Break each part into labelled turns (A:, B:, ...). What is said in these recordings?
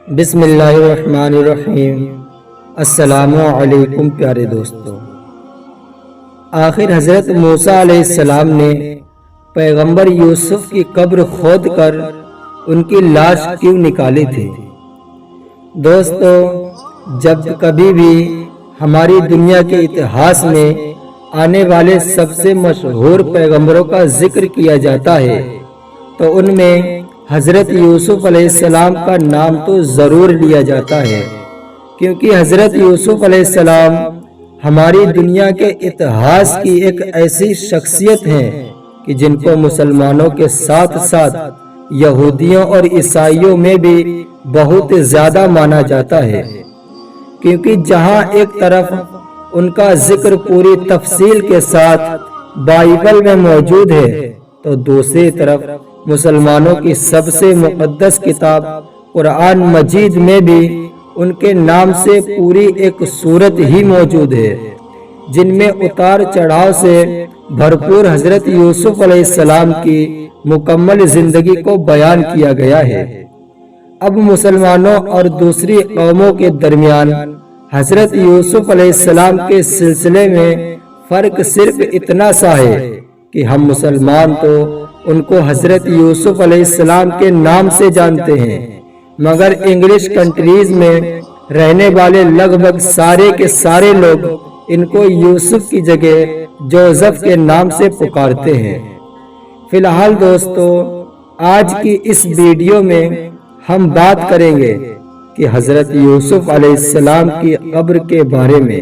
A: بسم اللہ الرحمن الرحیم۔ السلام علیکم پیارے دوستو۔ آخر حضرت موسیٰ علیہ السلام نے پیغمبر یوسف کی قبر کھود کر ان کی لاش کیوں نکالی تھی؟ دوستو، جب کبھی بھی ہماری دنیا کے اتہاس میں آنے والے سب سے مشہور پیغمبروں کا ذکر کیا جاتا ہے تو ان میں حضرت یوسف علیہ السلام کا نام تو ضرور لیا جاتا ہے، کیونکہ حضرت یوسف علیہ السلام ہماری دنیا کے اتہاس کی ایک ایسی شخصیت ہیں کہ جن کو مسلمانوں کے ساتھ ساتھ یہودیوں اور عیسائیوں میں بھی بہت زیادہ مانا جاتا ہے، کیونکہ جہاں ایک طرف ان کا ذکر پوری تفصیل کے ساتھ بائبل میں موجود ہے تو دوسری طرف مسلمانوں کی سب سے مقدس کتاب قرآن مجید میں بھی ان کے نام سے پوری ایک سورت ہی موجود ہے، جن میں اتار چڑھاؤ سے بھرپور حضرت یوسف علیہ السلام کی مکمل زندگی کو بیان کیا گیا ہے۔ اب مسلمانوں اور دوسری قوموں کے درمیان حضرت یوسف علیہ السلام کے سلسلے میں فرق صرف اتنا سا ہے کہ ہم مسلمان تو ان کو حضرت یوسف علیہ السلام کے نام سے جانتے ہیں، مگر انگلش کنٹریز میں رہنے والے لگ بھگ سارے کے سارے لوگ ان کو یوسف کی جگہ جوزف کے نام سے پکارتے ہیں۔ فی الحال دوستو، آج کی اس ویڈیو میں ہم بات کریں گے کہ حضرت یوسف علیہ السلام کی قبر کے بارے میں،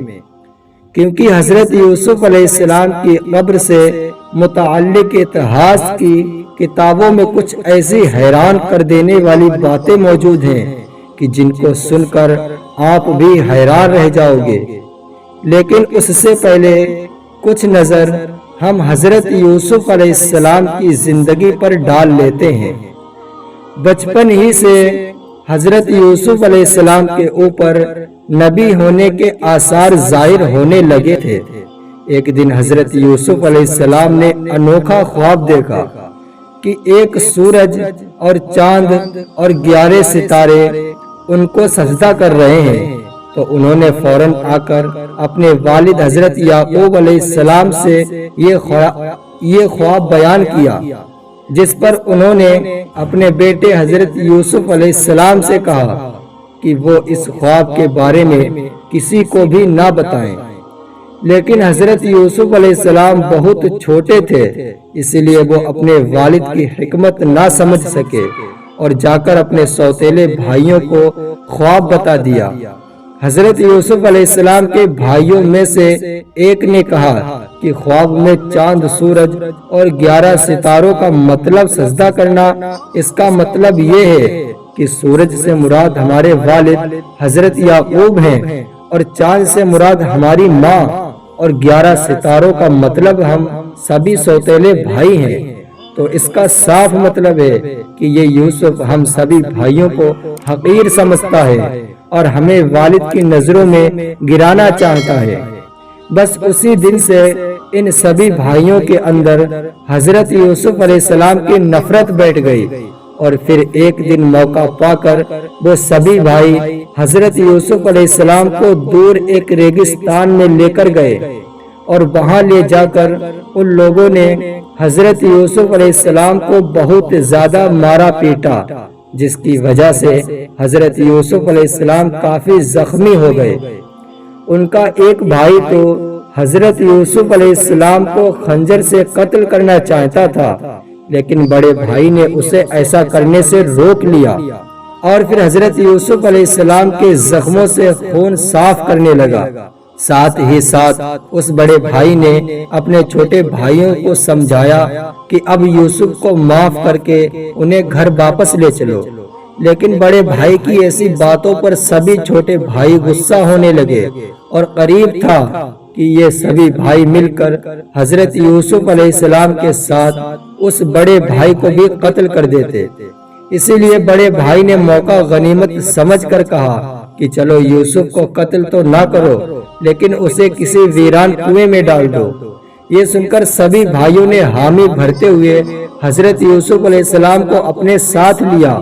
A: کیونکہ حضرت یوسف علیہ السلام کی قبر سے متعلق اتہاس کی کتابوں میں کچھ ایسی حیران کر دینے والی باتیں موجود ہیں کہ جن کو سن کر آپ بھی حیران رہ جاؤ گے۔ لیکن اس سے پہلے کچھ نظر ہم حضرت یوسف علیہ السلام کی زندگی پر ڈال لیتے ہیں۔ بچپن ہی سے حضرت یوسف علیہ السلام کے اوپر نبی ہونے کے آثار ظاہر ہونے لگے تھے۔ ایک دن حضرت یوسف علیہ السلام نے انوکھا خواب دیکھا کہ ایک سورج اور چاند اور 11 ستارے ان کو سجدہ کر رہے ہیں، تو انہوں نے فوراً آ کر اپنے والد حضرت یعقوب علیہ السلام سے یہ خواب بیان کیا، جس پر انہوں نے اپنے بیٹے حضرت یوسف علیہ السلام سے کہا کہ وہ اس خواب کے بارے میں کسی کو بھی نہ بتائیں۔ لیکن حضرت یوسف علیہ السلام بہت چھوٹے تھے، اس لیے وہ اپنے والد کی حکمت نہ سمجھ سکے اور جا کر اپنے سوتیلے بھائیوں کو خواب بتا دیا۔ حضرت یوسف علیہ السلام کے بھائیوں میں سے ایک نے کہا کہ خواب میں چاند، سورج اور 11 ستاروں کا مطلب سجدہ کرنا، اس کا مطلب یہ ہے کہ سورج سے مراد ہمارے والد حضرت یعقوب ہیں اور چاند سے مراد ہماری ماں اور 11 ستاروں کا مطلب ہم سبھی سوتیلے بھائی ہیں۔ تو اس کا صاف مطلب ہے کہ یہ یوسف ہم سبھی بھائیوں کو حقیر سمجھتا ہے اور ہمیں والد کی نظروں میں گرانا چاہتا ہے۔ بس اسی دن سے ان سبھی بھائیوں کے اندر حضرت یوسف علیہ السلام کی نفرت بیٹھ گئی، اور پھر ایک دن موقع پا کر وہ سبھی بھائی حضرت یوسف علیہ السلام کو دور ایک ریگستان میں لے کر گئے، اور وہاں لے جا کر ان لوگوں نے حضرت یوسف علیہ السلام کو بہت زیادہ مارا پیٹا، جس کی وجہ سے حضرت یوسف علیہ السلام کافی زخمی ہو گئے۔ ان کا ایک بھائی تو حضرت یوسف علیہ السلام کو خنجر سے قتل کرنا چاہتا تھا، لیکن بڑے بھائی نے اسے ایسا کرنے سے روک لیا، اور پھر حضرت یوسف علیہ السلام کے زخموں سے خون صاف کرنے لگا۔ ساتھ ہی ساتھ اس بڑے بھائی نے اپنے چھوٹے بھائیوں کو سمجھایا کہ اب یوسف کو معاف کر کے انہیں گھر واپس لے چلو، لیکن بڑے بھائی کی ایسی باتوں پر سبھی چھوٹے بھائی غصہ ہونے لگے، اور قریب تھا کہ یہ سبھی بھائی مل کر حضرت یوسف علیہ السلام کے ساتھ اس بڑے بھائی کو بھی قتل کر دیتے۔ اسی لیے بڑے بھائی نے موقع غنیمت سمجھ کر کہا کہ چلو یوسف کو قتل تو نہ کرو، لیکن اسے کسی ویران کنویں میں ڈال دو۔ یہ سن کر سبھی بھائیوں نے حامی بھرتے ہوئے حضرت یوسف علیہ السلام کو اپنے ساتھ لیا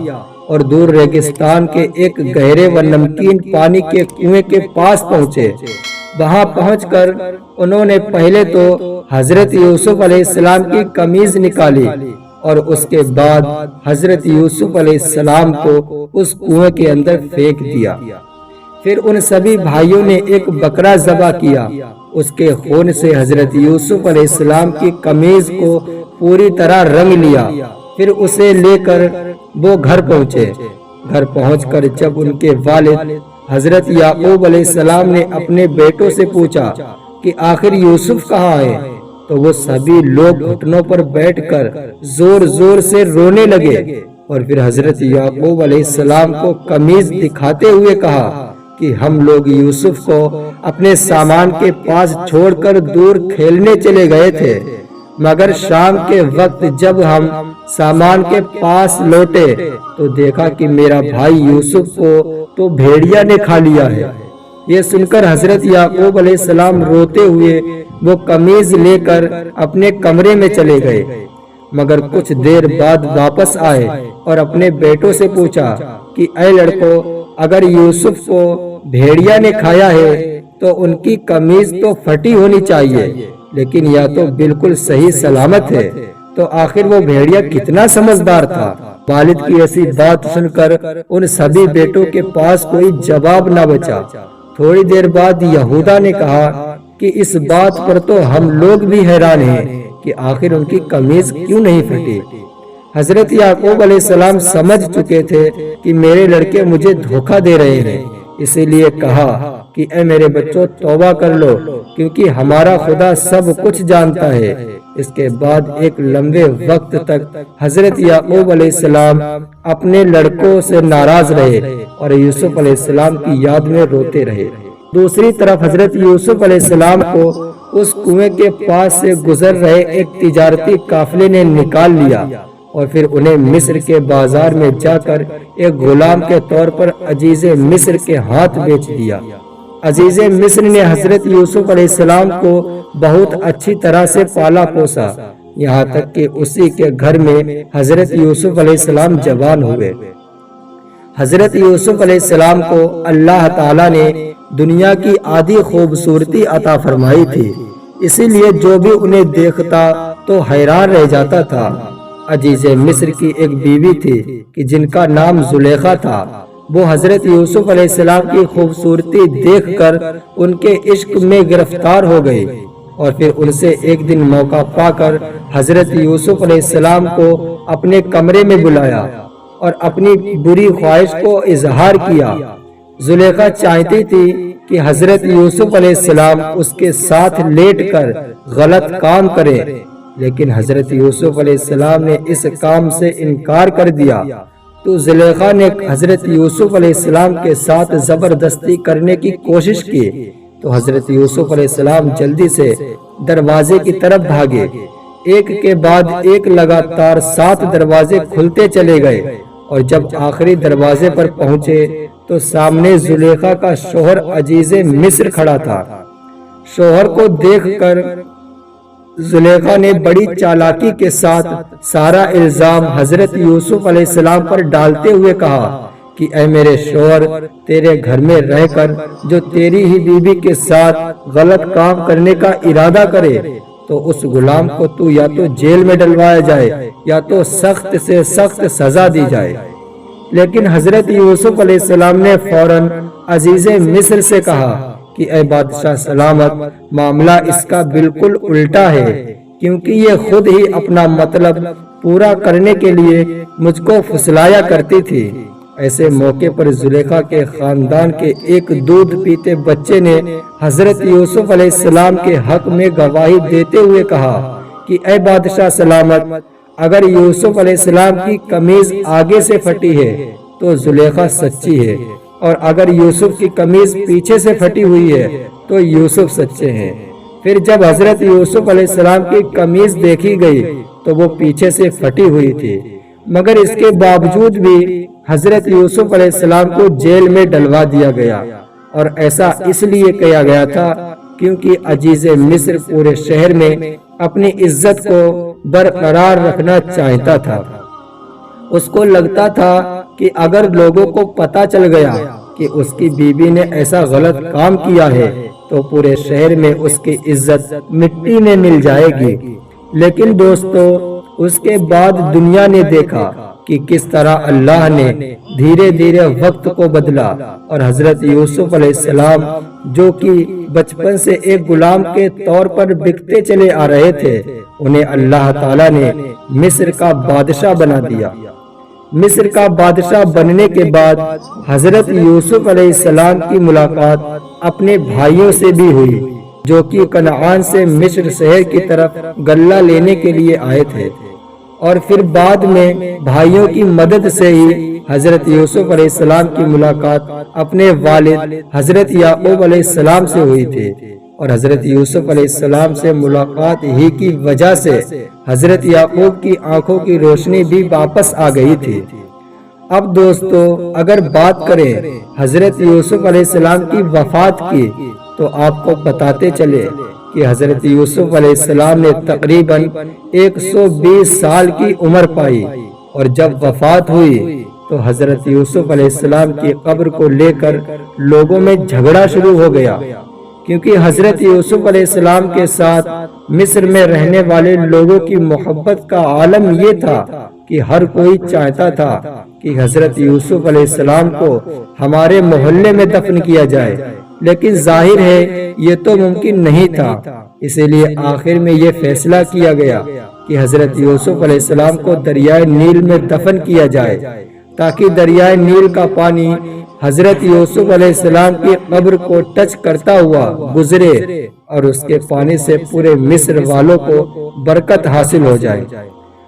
A: اور دور ریگستان کے ایک گہرے و نمکین پانی کے کنویں کے پاس پہنچے۔ وہاں پہنچ کر انہوں نے پہلے تو حضرت یوسف علیہ السلام کی قمیض نکالی اور اس کے بعد حضرت یوسف علیہ السلام کو اس کنویں کے اندر پھینک دیا۔ پھر ان سبھی بھائیوں نے ایک بکرا ذبح کیا، اس کے خون سے حضرت یوسف علیہ السلام کی قمیض کو پوری طرح رنگ لیا۔ پھر اسے لے کر وہ گھر پہنچے۔ گھر پہنچ کر جب ان کے والد حضرت یعقوب علیہ السلام نے اپنے بیٹوں سے پوچھا کہ آخر یوسف کہاں ہے، تو وہ سبھی لوگ گھٹنوں پر بیٹھ کر زور زور سے رونے لگے، اور پھر حضرت یعقوب علیہ السلام کو قمیض دکھاتے ہوئے کہا کہ ہم لوگ یوسف کو اپنے سامان کے پاس چھوڑ کر دور کھیلنے چلے گئے تھے، مگر شام کے وقت جب ہم سامان کے پاس لوٹے تو دیکھا کہ میرا بھائی یوسف کو تو بھیڑیا نے کھا لیا ہے۔ یہ سن کر حضرت یعقوب علیہ السلام روتے ہوئے وہ قمیض لے کر اپنے کمرے میں چلے گئے، مگر کچھ دیر بعد واپس آئے اور اپنے بیٹوں سے پوچھا کہ اے لڑکو، اگر یوسف کو بھیڑیا نے کھایا ہے تو ان کی قمیض تو پھٹی ہونی چاہیے، لیکن یا تو بالکل صحیح سلامت ہے، تو آخر وہ بھیڑیا کتنا سمجھدار تھا۔ والد کی ایسی بات سن کر ان سبھی بیٹوں کے پاس کوئی جواب نہ بچا۔ تھوڑی دیر بعد یہودا نے کہا کہ اس بات پر تو ہم لوگ بھی حیران ہیں کہ آخر ان کی قمیض کیوں نہیں پھٹی۔ حضرت یعقوب علیہ السلام سمجھ چکے تھے کہ میرے لڑکے مجھے دھوکہ دے رہے ہیں، اسی لیے کہا کہ اے میرے بچوں توبہ کر لو، کیونکہ ہمارا خدا سب کچھ جانتا ہے۔ اس کے بعد ایک لمبے وقت تک حضرت یعقوب علیہ السلام اپنے لڑکوں سے ناراض رہے اور یوسف علیہ السلام کی یاد میں روتے رہے۔ دوسری طرف حضرت یوسف علیہ السلام کو اس کنویں کے پاس سے گزر رہے ایک تجارتی قافلے نے نکال لیا اور پھر انہیں مصر کے بازار میں جا کر ایک غلام کے طور پر عزیز مصر کے ہاتھ بیچ دیا۔ عزیز مصر نے حضرت یوسف علیہ السلام کو بہت اچھی طرح سے پالا پوسا، یہاں تک کہ اسی کے گھر میں حضرت یوسف علیہ السلام جوان ہوئے۔ حضرت یوسف علیہ السلام کو اللہ تعالیٰ نے دنیا کی آدھی خوبصورتی عطا فرمائی تھی، اسی لیے جو بھی انہیں دیکھتا تو حیران رہ جاتا تھا۔ عزیز مصر کی ایک بیوی تھی کہ جن کا نام زلیخا تھا، وہ حضرت یوسف علیہ السلام کی خوبصورتی دیکھ کر ان کے عشق میں گرفتار ہو گئی، اور پھر ان سے ایک دن موقع پا کر حضرت یوسف علیہ السلام کو اپنے کمرے میں بلایا اور اپنی بری خواہش کو اظہار کیا۔ زلیخا چاہتی تھی کہ حضرت یوسف علیہ السلام اس کے ساتھ لیٹ کر غلط کام کرے، لیکن حضرت یوسف علیہ السلام نے اس کام سے انکار کر دیا، تو زلیخا نے حضرت یوسف علیہ السلام کے ساتھ زبردستی کرنے کی کوشش کی، تو حضرت یوسف علیہ السلام جلدی سے دروازے کی طرف بھاگے۔ ایک کے بعد ایک لگاتار 7 دروازے کھلتے چلے گئے، اور جب آخری دروازے پر پہنچے تو سامنے زلیخا کا شوہر عزیز مصر کھڑا تھا۔ شوہر کو دیکھ کر زلیخا نے بڑی چالاکی کے ساتھ سارا الزام حضرت یوسف علیہ السلام پر ڈالتے ہوئے کہا کہ اے میرے شوہر، تیرے گھر میں رہ کر جو تیری ہی بیوی کے ساتھ غلط کام کرنے کا ارادہ کرے تو اس غلام کو تو یا تو جیل میں ڈلوایا جائے یا تو سخت سے سخت سزا دی جائے۔ لیکن حضرت یوسف علیہ السلام نے فوراً عزیز مصر سے کہا کہ اے بادشاہ سلامت، معاملہ اس کا بالکل الٹا ہے، کیونکہ یہ خود ہی اپنا مطلب پورا کرنے کے لیے مجھ کو پھسلایا کرتی تھی۔ ایسے موقع پر زلیخا کے خاندان کے ایک دودھ پیتے بچے نے حضرت یوسف علیہ السلام کے حق میں گواہی دیتے ہوئے کہا کہ اے بادشاہ سلامت، اگر یوسف علیہ السلام کی قمیض آگے سے پھٹی ہے تو زلیخا سچی ہے، اور اگر یوسف کی قمیض پیچھے سے پھٹی ہوئی ہے تو یوسف سچے ہیں۔ پھر جب حضرت یوسف علیہ السلام کی قمیض دیکھی گئی تو وہ پیچھے سے پھٹی ہوئی تھی، مگر اس کے باوجود بھی حضرت یوسف علیہ السلام کو جیل میں ڈلوا دیا گیا، اور ایسا اس لیے کیا گیا تھا کیونکہ عزیز مصر پورے شہر میں اپنی عزت کو برقرار رکھنا چاہتا تھا۔ اس کو لگتا تھا کہ اگر لوگوں کو پتہ چل گیا کہ اس کی بیوی نے ایسا غلط کام کیا ہے تو پورے شہر میں اس کی عزت مٹی میں مل جائے گی۔ لیکن دوستو، اس کے بعد دنیا نے دیکھا کہ کس طرح اللہ نے دھیرے دھیرے وقت کو بدلا اور حضرت یوسف علیہ السلام جو کہ بچپن سے ایک غلام کے طور پر بکتے چلے آ رہے تھے، انہیں اللہ تعالیٰ نے مصر کا بادشاہ بنا دیا۔ مصر کا بادشاہ بننے کے بعد حضرت یوسف علیہ السلام کی ملاقات اپنے بھائیوں سے بھی ہوئی جو کہ کنعان سے مصر شہر کی طرف غلہ لینے کے لیے آئے تھے، اور پھر بعد میں بھائیوں کی مدد سے ہی حضرت یوسف علیہ السلام کی ملاقات اپنے والد حضرت یعقوب علیہ السلام سے ہوئی تھی، اور حضرت یوسف علیہ السلام سے ملاقات ہی کی وجہ سے حضرت یعقوب کی آنکھوں کی روشنی بھی واپس آ گئی تھی۔ اب دوستو، اگر بات کریں حضرت یوسف علیہ السلام کی وفات کی تو آپ کو بتاتے چلے کہ حضرت یوسف علیہ السلام نے تقریباً 120 سال کی عمر پائی، اور جب وفات ہوئی تو حضرت یوسف علیہ السلام کی قبر کو لے کر لوگوں میں جھگڑا شروع ہو گیا، کیونکہ حضرت یوسف علیہ السلام کے ساتھ مصر میں رہنے والے لوگوں کی محبت کا عالم یہ تھا کہ ہر کوئی چاہتا تھا کہ حضرت یوسف علیہ السلام کو ہمارے محلے میں دفن کیا جائے، لیکن ظاہر ہے یہ تو ممکن نہیں تھا۔ اسی لیے آخر میں یہ فیصلہ کیا گیا کہ حضرت یوسف علیہ السلام کو دریائے نیل میں دفن کیا جائے، تاکہ دریائے نیل کا پانی حضرت یوسف علیہ السلام کی قبر کو ٹچ کرتا ہوا گزرے اور اس کے پانی سے پورے مصر والوں کو برکت حاصل ہو جائے۔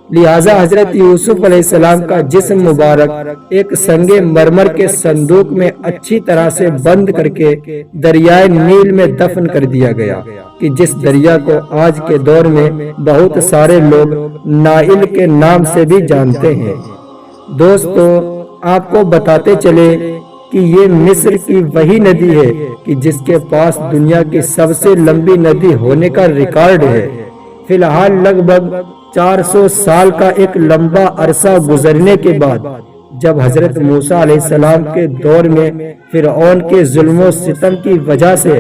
A: لہٰذا حضرت یوسف علیہ السلام کا جسم مبارک ایک سنگ مرمر کے صندوق میں اچھی طرح سے بند کر کے دریائے نیل میں دفن کر دیا گیا، کہ جس دریا کو آج کے دور میں بہت سارے لوگ نائل کے نام سے بھی جانتے ہیں۔ دوستو، آپ کو بتاتے چلے کہ یہ مصر کی وہی ندی ہے کہ جس کے پاس دنیا کی سب سے لمبی ندی ہونے کا ریکارڈ ہے۔ فی الحال لگ بھگ 400 سال کا ایک لمبا عرصہ گزرنے کے بعد جب حضرت موسیٰ علیہ السلام کے دور میں فرعون کے ظلم و ستم کی وجہ سے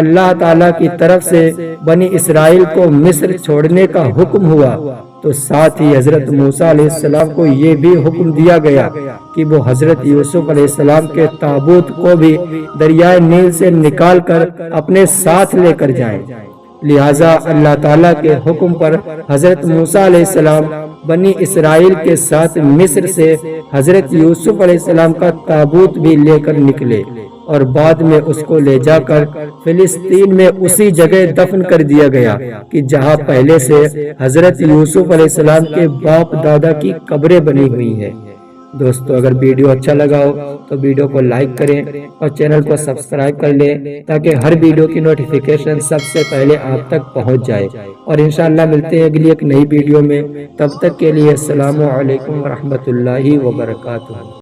A: اللہ تعالیٰ کی طرف سے بنی اسرائیل کو مصر چھوڑنے کا حکم ہوا، تو ساتھ ہی حضرت موسیٰ علیہ السلام کو یہ بھی حکم دیا گیا کہ وہ حضرت یوسف علیہ السلام کے تابوت کو بھی دریائے نیل سے نکال کر اپنے ساتھ لے کر جائیں۔ لہٰذا اللہ تعالیٰ کے حکم پر حضرت موسیٰ علیہ السلام بنی اسرائیل کے ساتھ مصر سے حضرت یوسف علیہ السلام کا تابوت بھی لے کر نکلے، اور بعد میں اس کو لے جا کر فلسطین میں اسی جگہ دفن کر دیا گیا کہ جہاں پہلے سے حضرت یوسف علیہ السلام کے باپ دادا کی قبریں بنی ہوئی ہیں۔ دوستو، اگر ویڈیو اچھا لگا ہو تو ویڈیو کو لائک کریں اور چینل کو سبسکرائب کر لیں تاکہ ہر ویڈیو کی نوٹیفیکیشن سب سے پہلے آپ تک پہنچ جائے، اور انشاءاللہ ملتے ہیں اگلی ایک نئی ویڈیو میں۔ تب تک کے لیے السلام علیکم ورحمۃ اللہ وبرکاتہ۔